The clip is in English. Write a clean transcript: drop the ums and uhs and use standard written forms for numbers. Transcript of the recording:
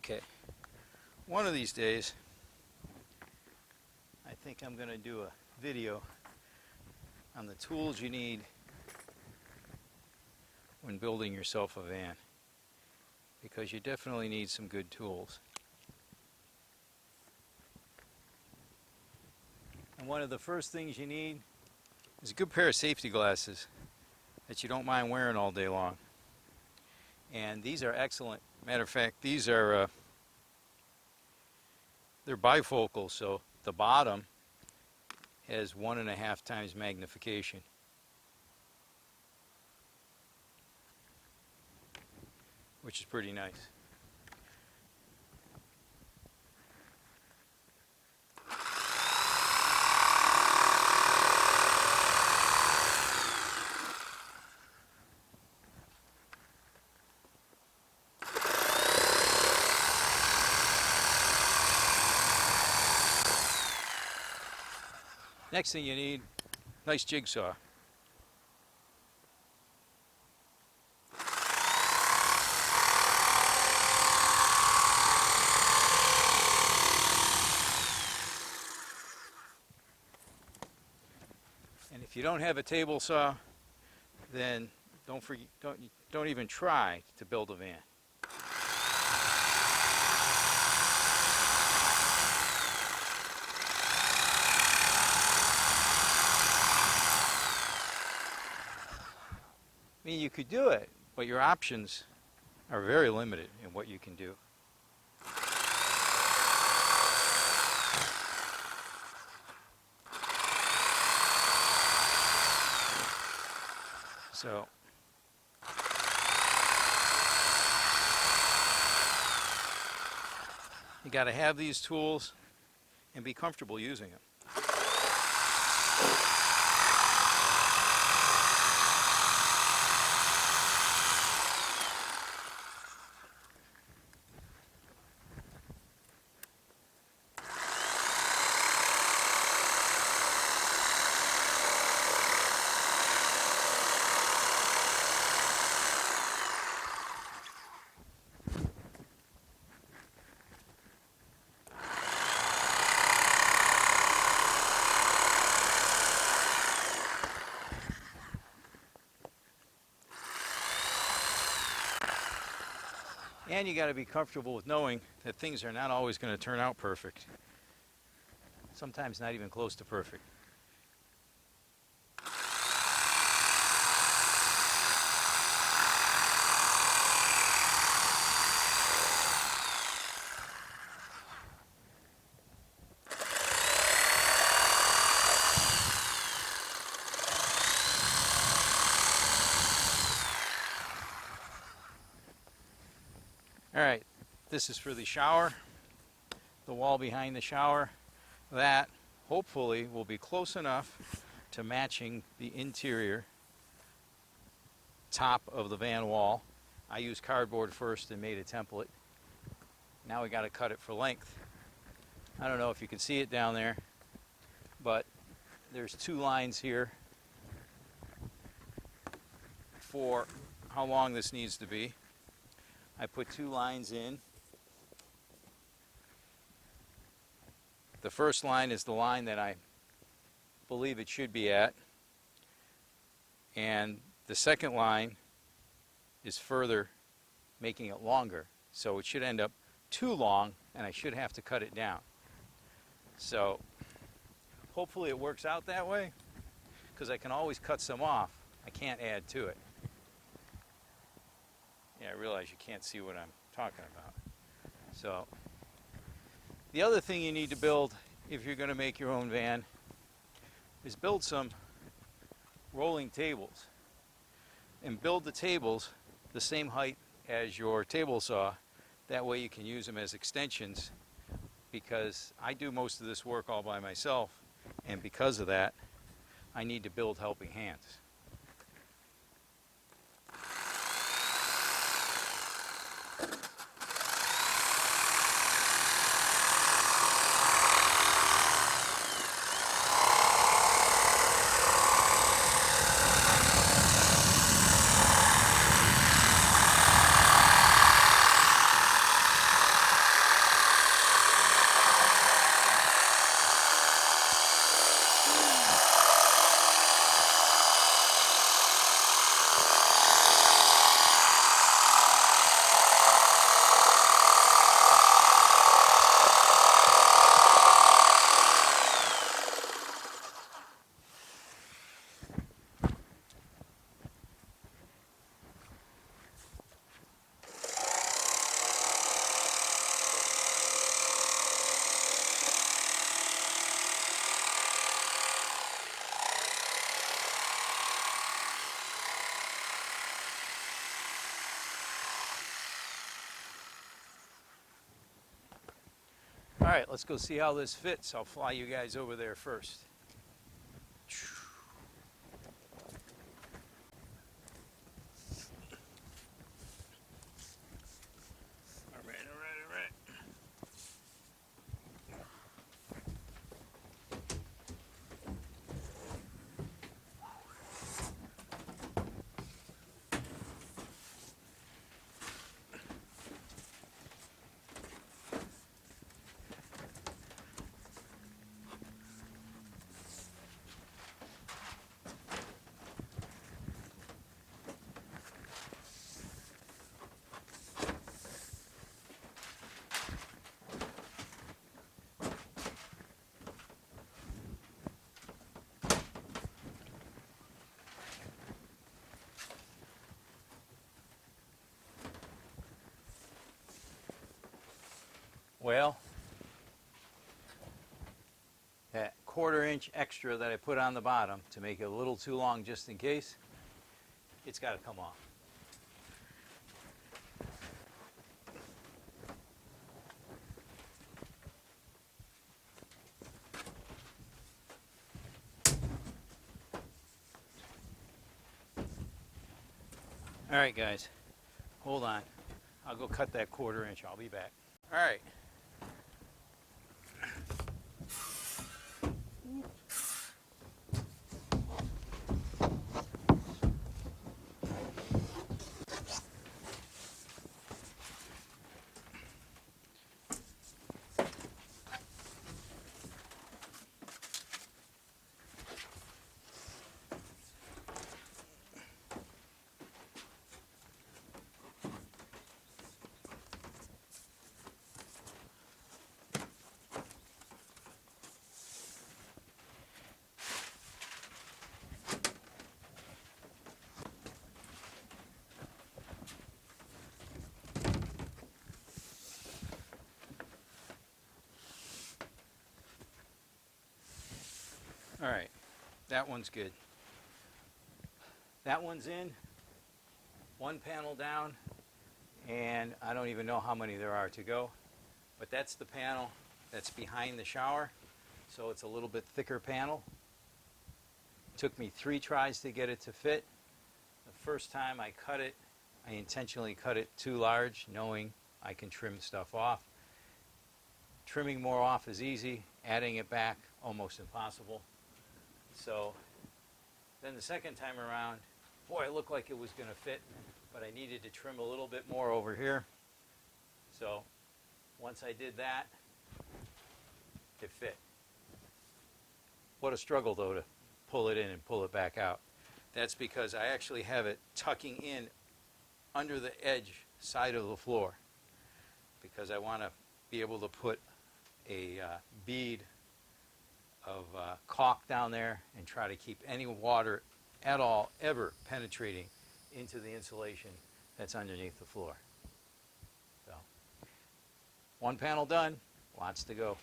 Okay, one of these days, I think I'm going to do a video on the tools you need when building yourself a van, because you definitely need some good tools. And one of the first things you need is a good pair of safety glasses that you don't mind wearing all day long. And these are excellent. Matter of fact, these are they're bifocal, so the bottom has 1.5 times magnification. Which is pretty nice. Next thing you need, nice jigsaw. And if you don't have a table saw, then don't even try to build a van. I mean, you could do it, but your options are very limited in what you can do. So, you got to have these tools and be comfortable using them. And you got to be comfortable with knowing that things are not always going to turn out perfect. Sometimes not even close to perfect. All right, this is for the shower, the wall behind the shower. That hopefully will be close enough to matching the interior top of the van wall. I used cardboard first and made a template. Now we got to cut it for length. I don't know if you can see it down there, but there's 2 lines here for how long this needs to be. I put 2 lines in. The first line is the line that I believe it should be at, and the second line is further making it longer, so it should end up too long and I should have to cut it down. So hopefully it works out that way, because I can always cut some off. I can't add to it. Yeah, I realize you can't see what I'm talking about. So, the other thing you need to build if you're going to make your own van is build some rolling tables. And build the tables the same height as your table saw. That way you can use them as extensions, because I do most of this work all by myself, and because of that, I need to build helping hands. right, let's go see how this fits. I'll fly you guys over there first. All right, all right, all right. Well, that 1/4 inch extra that I put on the bottom to make it a little too long just in case, it's got to come off. All right, guys, hold on. I'll go cut that 1/4 inch. I'll be back. All right. All right, that one's good. That one's in, one panel down, and I don't even know how many there are to go, but that's the panel that's behind the shower, so it's a little bit thicker panel. Took me 3 tries to get it to fit. The first time I cut it, I intentionally cut it too large, knowing I can trim stuff off. Trimming more off is easy, adding it back, almost impossible. So then the second time around, boy, it looked like it was going to fit, but I needed to trim a little bit more over here. So once I did that, it fit. What a struggle, though, to pull it in and pull it back out. That's because I actually have it tucking in under the edge side of the floor, because I want to be able to put a bead of caulk down there and try to keep any water at all ever penetrating into the insulation that's underneath the floor. So, one panel done, lots to go.